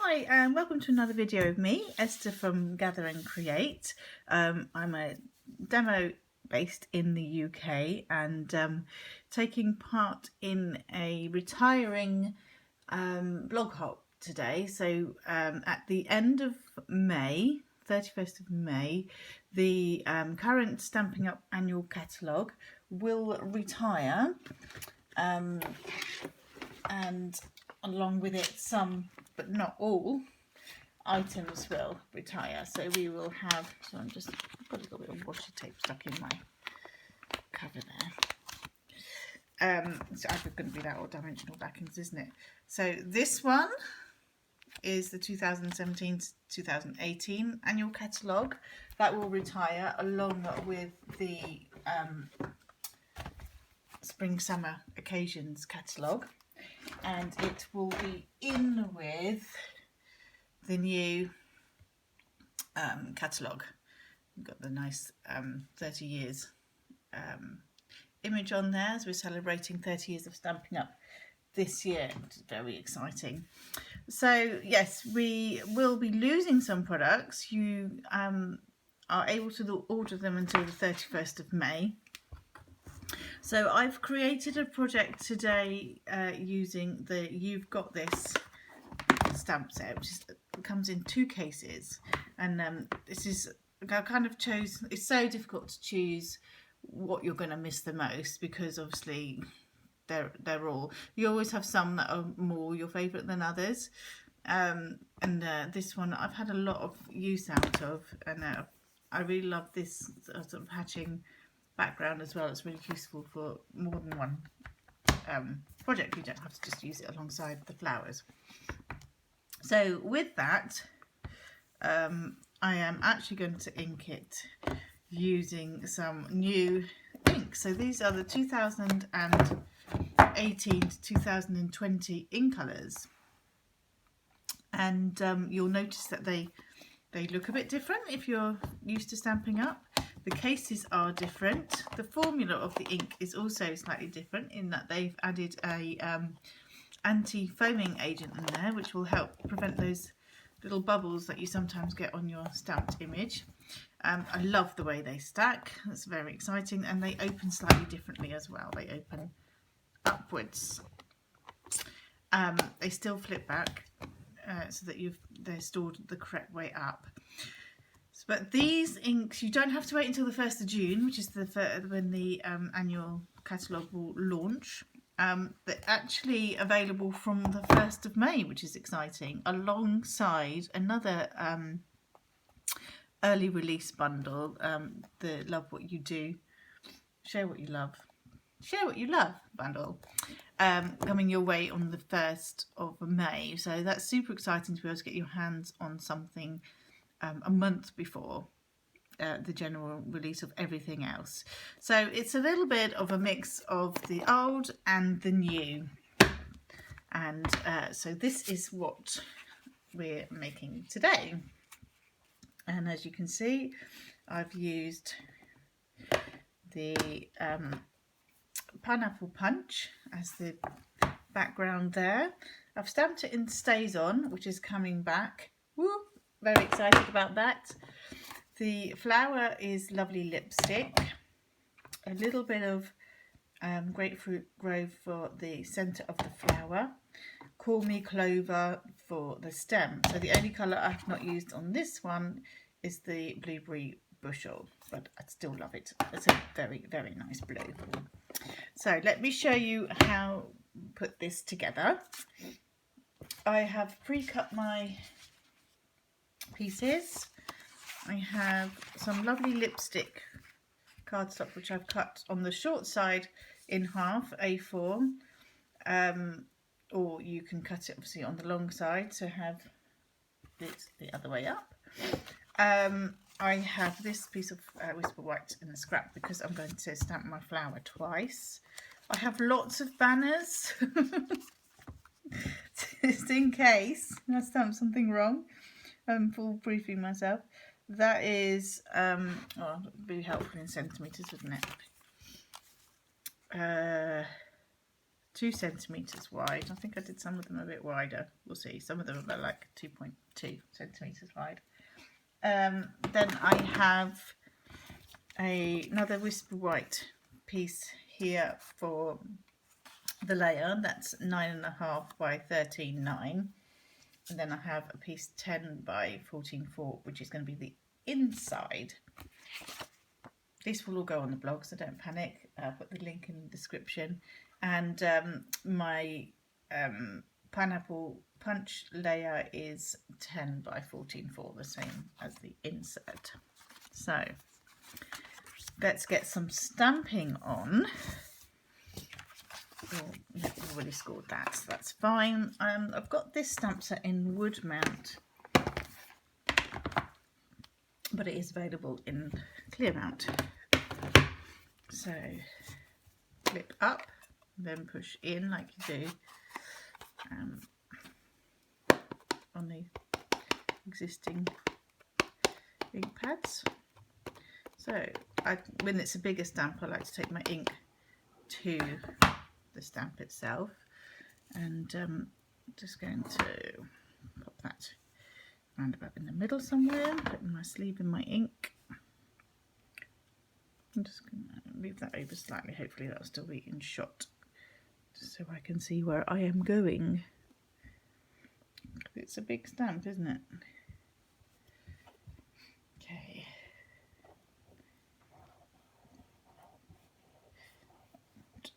Hi and welcome to another video of me, Esther from Gather and Create. I'm a demo based in the UK and taking part in a retiring blog hop today. So at the end of May, 31st of May, the current Stampin' Up annual catalogue will retire and along with it some, but not all, items will retire. So we will have, so I've got a little bit of washi tape stuck in my cover there. It's either going to be that or dimensional backings, isn't it? So this one is the 2017-2018 annual catalogue that will retire along with the spring summer occasions catalogue, and it will be in with the new catalogue. We've got the nice 30 years image on there as we're celebrating 30 years of Stampin' Up this year, which is very exciting. So yes, we will be losing some products. You are able to order them until the 31st of May. So I've created a project today using the You've Got This stamp set, which comes in 2 cases, and this is, I kind of chose, it's so difficult to choose what you're going to miss the most because obviously they're all, you always have some that are more your favourite than others, and this one I've had a lot of use out of, and I really love this sort of hatching background as well. It's really useful for more than one project. You don't have to just use it alongside the flowers. So with that, I am actually going to ink it using some new ink. So these are the 2018 to 2020 ink colours, and you'll notice that they look a bit different if you're used to Stampin' Up. The cases are different. The formula of the ink is also slightly different in that they've added a anti-foaming agent in there, which will help prevent those little bubbles that you sometimes get on your stamped image. I love the way they stack. That's very exciting, and they open slightly differently as well. They open upwards. They still flip back so that they're stored the correct way up. But these inks, you don't have to wait until the 1st of June, which is when the annual catalogue will launch. They're actually available from the 1st of May, which is exciting, alongside another early release bundle, the Love What You Do, Share What You Love, Share What You Love bundle, coming your way on the 1st of May. So that's super exciting to be able to get your hands on something a month before the general release of everything else. So it's a little bit of a mix of the old and the new, and so this is what we're making today. And as you can see, I've used the Pineapple Punch as the background there. I've stamped it in Stays On, which is coming back. Woo! Very excited about that. The flower is Lovely Lipstick. A little bit of Grapefruit Grove for the centre of the flower. Call Me Clover for the stem. So the only colour I've not used on this one is the Blueberry Bushel, but I still love it. It's a very, very nice blue. So let me show you how to put this together. I have pre-cut my pieces. I have some lovely lipstick cardstock which I've cut on the short side in half, A4, or you can cut it obviously on the long side to have it the other way up. I have this piece of Whisper White in the scrap because I'm going to stamp my flower twice. I have lots of banners just in case I stamp something wrong. I'm full briefing myself. That is, oh, it'd be helpful in centimetres, wouldn't it? 2 centimetres wide. I think I did some of them a bit wider. We'll see. Some of them are like 2.2 centimetres wide. Then I have another Whisper White piece here for the layer. That's 9.5 by 13.9. And then I have a piece 10 by 14.4, which is going to be the inside. This will all go on the blog, so don't panic. I'll put the link in the description. And my pineapple punch layer is 10 by 14.4, the same as the insert. So let's get some stamping on. Oh, yeah, I've already scored that, so that's fine. I've got this stamp set in wood mount, but it is available in clear mount. So flip up, then push in like you do on the existing ink pads. So when it's a bigger stamp, I like to take my ink to the stamp itself, and just going to pop that round about in the middle somewhere, putting my sleeve in my ink. I'm just going to leave that over slightly, hopefully that'll still be in shot, just so I can see where I am going. It's a big stamp, isn't it? Okay.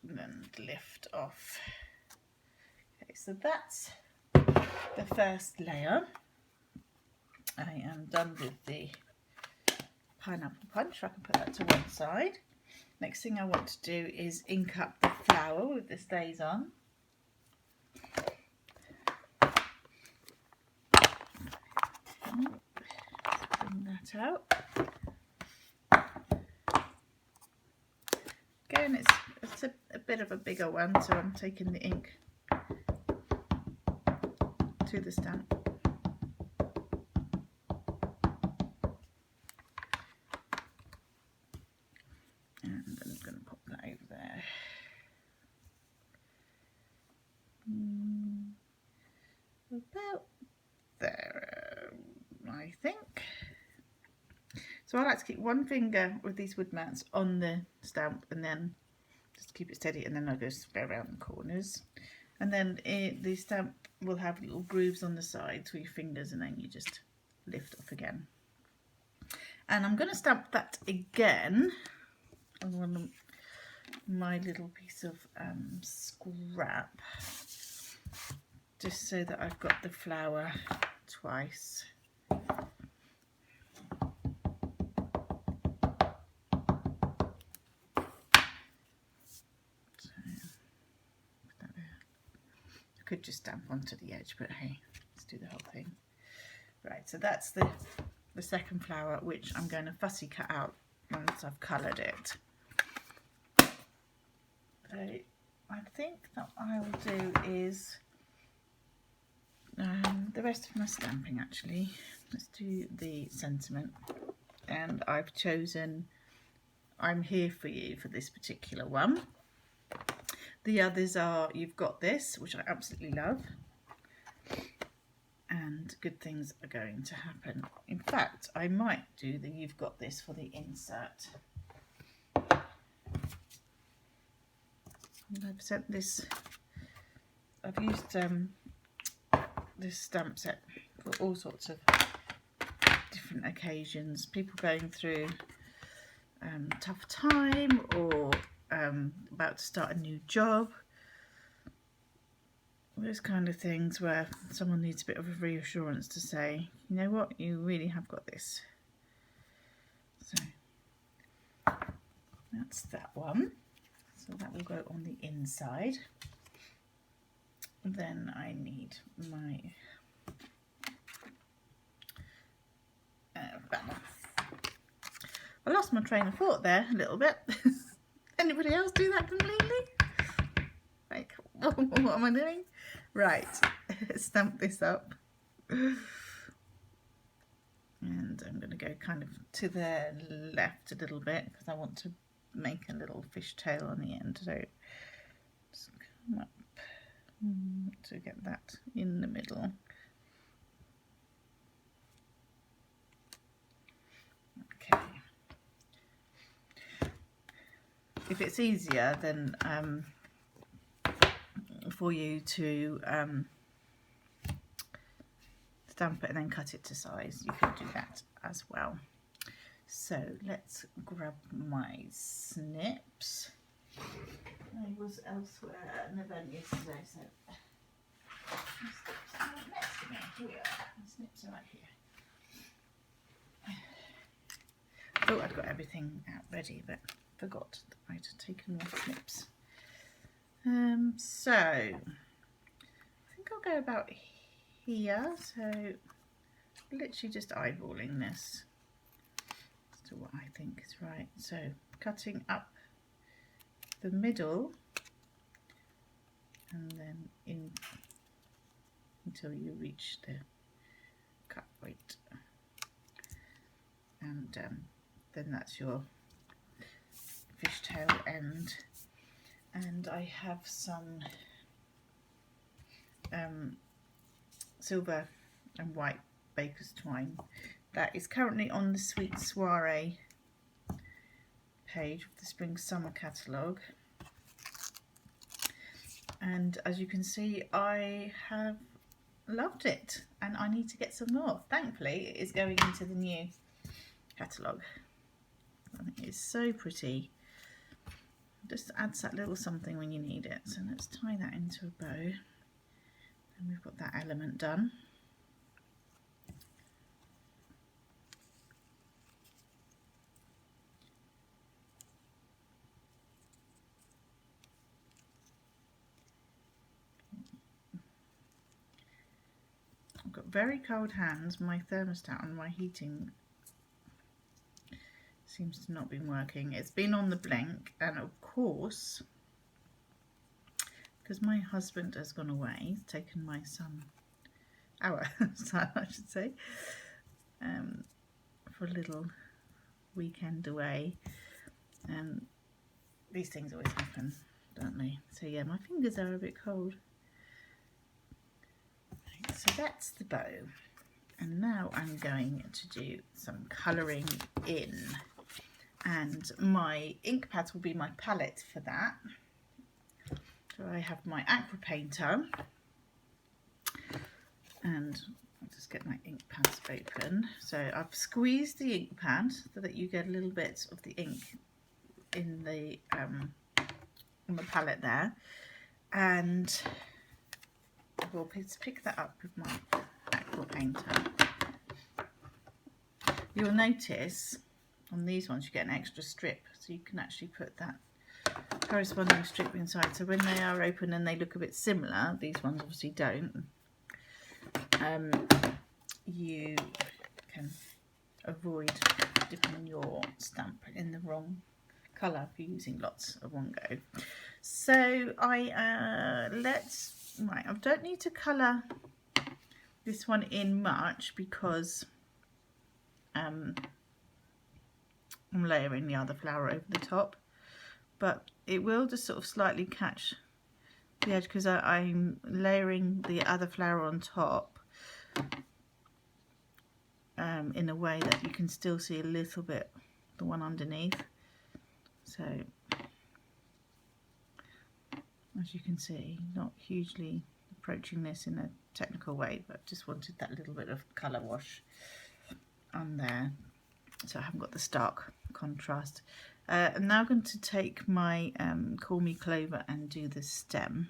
And then lift off. Okay, so that's the first layer. I am done with the pineapple punch. I can put that to one side. Next thing I want to do is ink up the flower with the stays on. Bring that out. Again, it's a bit of a bigger one, so I'm taking the ink to the stamp. And I'm going to pop that over there. About there, I think. So I like to keep one finger with these wood mats on the stamp, and then just keep it steady, and then I just go around the corners. And then the stamp will have little grooves on the sides with your fingers, and then you just lift off again. And I'm going to stamp that again on my little piece of scrap, just so that I've got the flower twice. Could just stamp onto the edge, but hey, let's do the whole thing. Right, so that's the second flower, which I'm going to fussy cut out once I've coloured it. So I think that I will do is the rest of my stamping actually. Let's do the sentiment, and I've chosen I'm Here For You for this particular one. The others are You've Got This, which I absolutely love, and Good Things Are Going to Happen. In fact, I might do the You've Got This for the insert. And I've sent this, I've used this stamp set for all sorts of different occasions. People going through tough time, or about to start a new job, those kind of things where someone needs a bit of a reassurance to say, you know what, you really have got this. So that's that one. So that will go on the inside. Then I need my banner. I lost my train of thought there a little bit. Anybody else do that completely? Like, what am I doing? Right, stamp this up. And I'm going to go kind of to the left a little bit, because I want to make a little fish tail on the end. So just up to get that in the middle. Okay. If it's easier then for you to stamp it and then cut it to size, you can do that as well. So let's grab my snips. I was elsewhere at an event yesterday, so my snips are right next to me. Here, my snips are right here. Oh, I'd got everything out ready, but forgot that I'd taken my snips. So I think I'll go about here. So literally just eyeballing this as to what I think is right. So cutting up the middle and then in until you reach the cut point, and then that's your fishtail end. And I have some silver and white baker's twine that is currently on the Sweet Soiree page of the Spring Summer catalogue, and as you can see I have loved it and I need to get some more. Thankfully it is going into the new catalogue. I think it's so pretty. Just adds that little something when you need it. So let's tie that into a bow and we've got that element done. I've got very cold hands. My thermostat and my heating seems to not been working. It's been on the blink, and of course because my husband has gone away, he's taken my son, our son I should say, for a little weekend away, and these things always happen, don't they? So yeah, my fingers are a bit cold. Right, so that's the bow, and now I'm going to do some colouring in, and my ink pads will be my palette for that. So I have my aqua painter, and I'll just get my ink pads open. So I've squeezed the ink pad so that you get a little bit of the ink in the on the palette there, and we'll pick that up with my aqua painter. You'll notice on these ones you get an extra strip, so you can actually put that corresponding strip inside, so when they are open and they look a bit similar, these ones obviously don't, you can avoid dipping your stamp in the wrong colour for using lots of one go. So I don't need to colour this one in much because I'm layering the other flower over the top, but it will just sort of slightly catch the edge because I'm layering the other flower on top in a way that you can still see a little bit the one underneath. So as you can see, not hugely approaching this in a technical way, but just wanted that little bit of colour wash on there, so I haven't got the stark contrast. I'm now going to take my Call Me Clover and do the stem,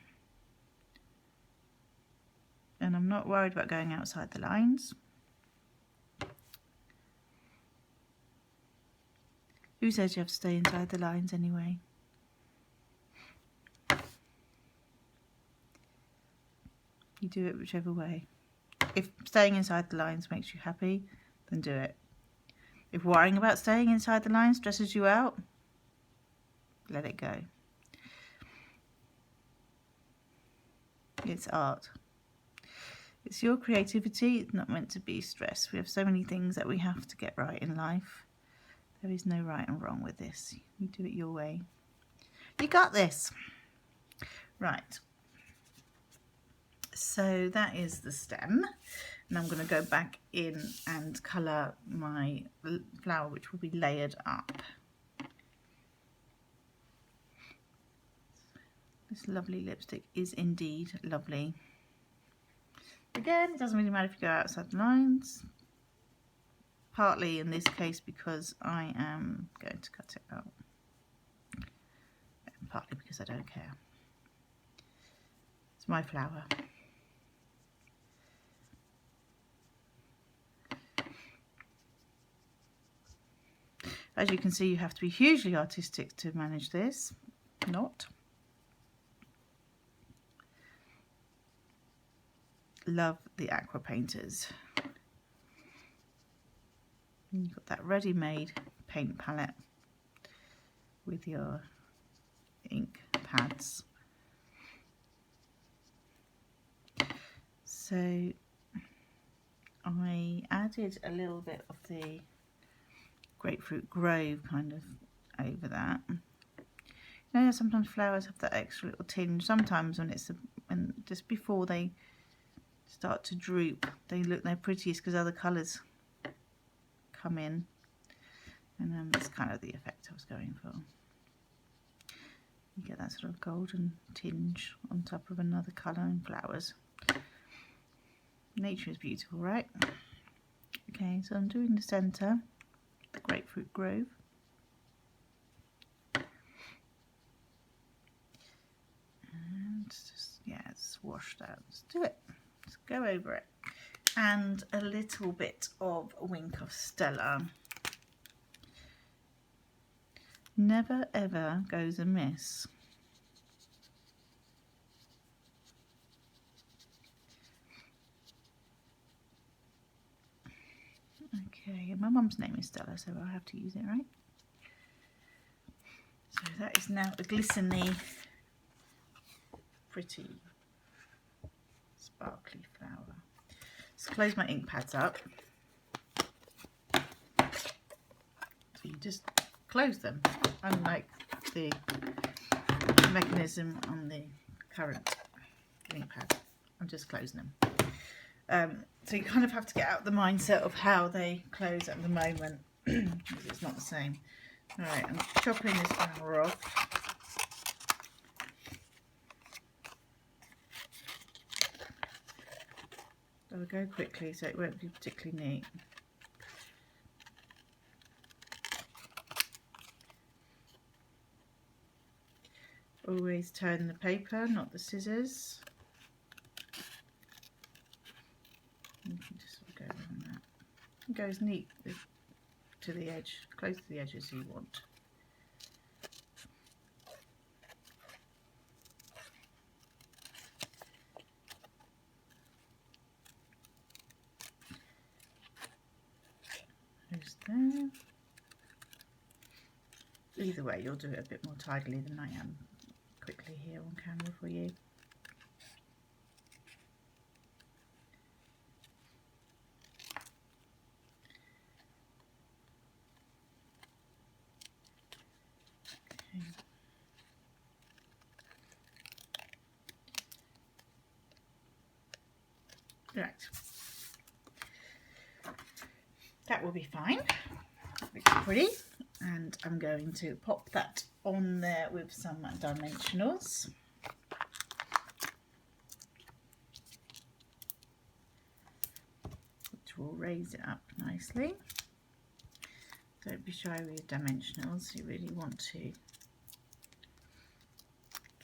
and I'm not worried about going outside the lines. Who says you have to stay inside the lines anyway? You do it whichever way. If staying inside the lines makes you happy, then do it. If worrying about staying inside the line stresses you out, let it go. It's art. It's your creativity. It's not meant to be stress. We have so many things that we have to get right in life. There is no right and wrong with this. You do it your way. You got this. Right. So that is the stem, and I'm going to go back in and colour my flower, which will be layered up. This lovely lipstick is indeed lovely. Again, it doesn't really matter if you go outside the lines, partly in this case because I am going to cut it out, and partly because I don't care. It's my flower. As you can see, you have to be hugely artistic to manage this. Not. Love the aqua painters. And you've got that ready-made paint palette with your ink pads. So I added a little bit of the Grapefruit Grove kind of over that. You know, sometimes flowers have that extra little tinge. Sometimes when it's when just before they start to droop, they look their prettiest because other colours come in, and that's kind of the effect I was going for. You get that sort of golden tinge on top of another colour in flowers. Nature is beautiful, right? Okay, so I'm doing the centre, the Grapefruit Grove. And just, yeah, it's washed out. Let's do it. Let's go over it. And a little bit of a wink of Stella. Never ever goes amiss. Okay, my mum's name is Stella, so I'll have to use it, right? So that is now a glistening, pretty, sparkly flower. Let's close my ink pads up. So you just close them, unlike the mechanism on the current ink pad. I'm just closing them. So you kind of have to get out the mindset of how they close at the moment, because it's not the same. Alright, I'm chopping this flower off. I'll go quickly so it won't be particularly neat. Always turn the paper, not the scissors. You can just sort of go around that. It goes neat to the edge, close to the edge as you want. Goes there. Either way, you'll do it a bit more tidily than I am quickly here on camera for you. Right, that will be fine. Looks pretty, and I'm going to pop that on there with some dimensionals. Which will raise it up nicely. Don't be shy with your dimensionals, you really want to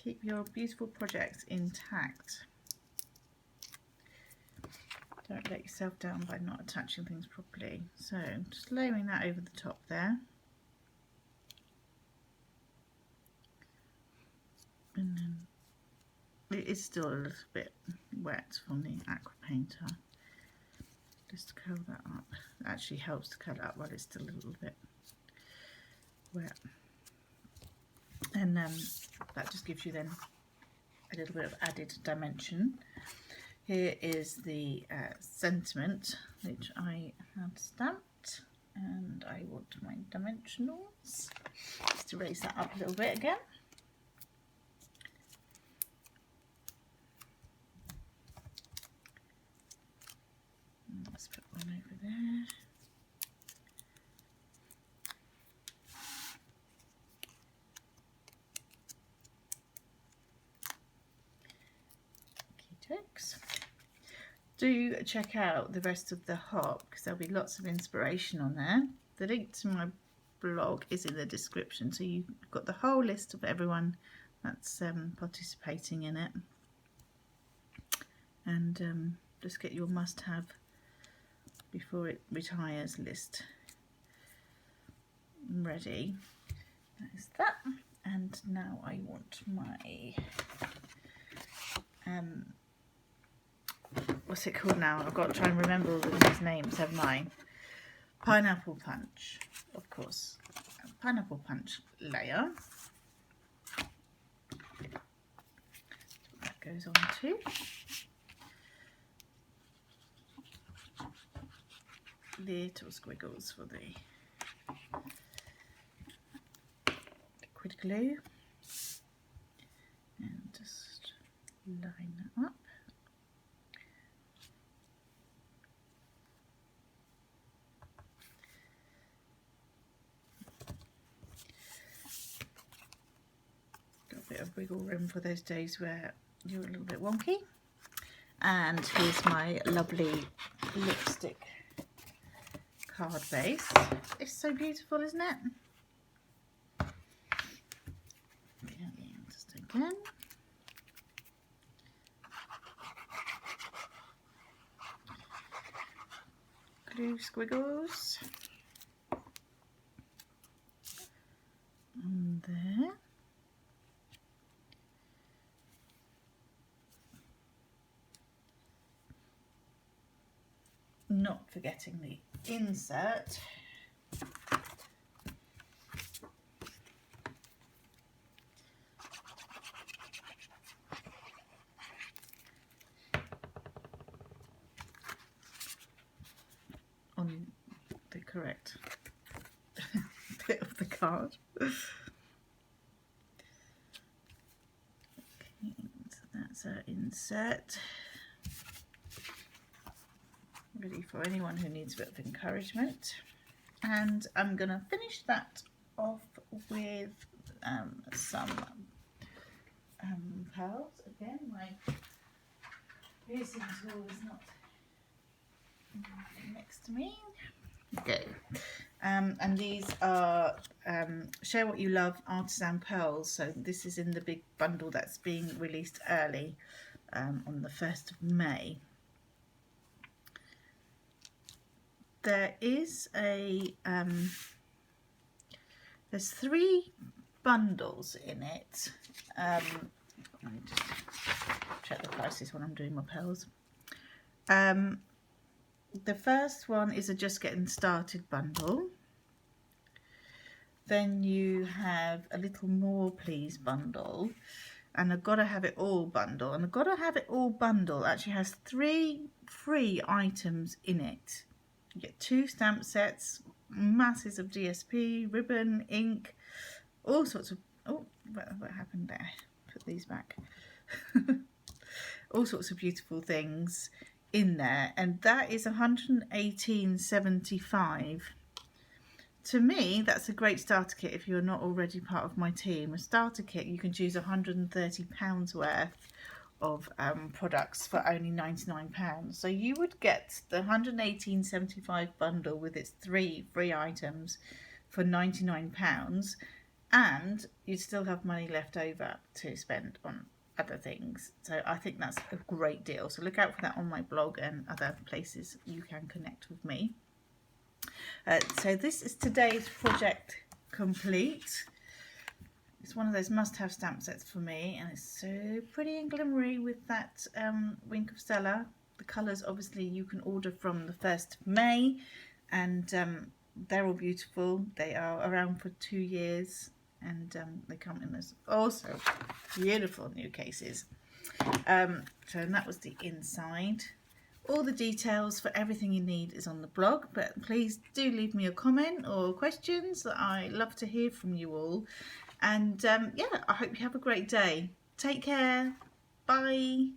keep your beautiful projects intact. Don't let yourself down by not attaching things properly. So just layering that over the top there. And then it is still a little bit wet from the aqua painter. Just to curl that up. It actually helps to curl it up while it's still a little bit wet. And that just gives you then a little bit of added dimension. Here is the sentiment which I have stamped, and I want my dimensionals. Just to raise that up a little bit again. one over there. Okey-dokes. Do check out the rest of the hop because there'll be lots of inspiration on there. The link to my blog is in the description, so you've got the whole list of everyone that's participating in it. And just get your must-have before it retires list ready. That is that. And now I want my what's it called now? I've got to try and remember all of these names, haven't I? Pineapple punch, of course. Pineapple punch layer. That goes on to. Little squiggles for the liquid glue. And just line that up. Bit of wiggle room for those days where you're a little bit wonky. And here's my lovely lipstick card base. It's so beautiful, isn't it? Okay, just again. Glue squiggles. And there. Not forgetting the insert. On the correct bit of the card. Okay, so that's our insert. Ready for anyone who needs a bit of encouragement. And I'm going to finish that off with some pearls. Again, my piercing tool is not next to me. Okay. And these are Share What You Love Artisan Pearls. So this is in the big bundle that's being released early on the 1st of May. There is a there's 3 bundles in it. Let me just check the prices when I'm doing my pearls. The first one is a Just Getting Started bundle. Then you have a Little More Please bundle, and a Gotta Have It All bundle. And the Gotta Have It All bundle actually has 3 free items in it. You get 2 stamp sets, masses of DSP, ribbon, ink, all sorts of... Oh, what happened there? Put these back. All sorts of beautiful things in there, and that is $118.75. To me, that's a great starter kit if you're not already part of my team. A starter kit, you can choose £130 worth of products for only £99. So you would get the $118.75 bundle with its 3 free items for £99, and you'd still have money left over to spend on other things. So I think that's a great deal. So look out for that on my blog and other places you can connect with me. So this is today's project complete. It's one of those must-have stamp sets for me, and it's so pretty and glimmery with that Wink of Stella. The colours, obviously, you can order from the 1st of May, and they're all beautiful. They are around for 2 years, and they come in this also beautiful new cases. And that was the inside. All the details for everything you need is on the blog, but please do leave me a comment or questions. I love to hear from you all. And yeah, I hope you have a great day. Take care. Bye.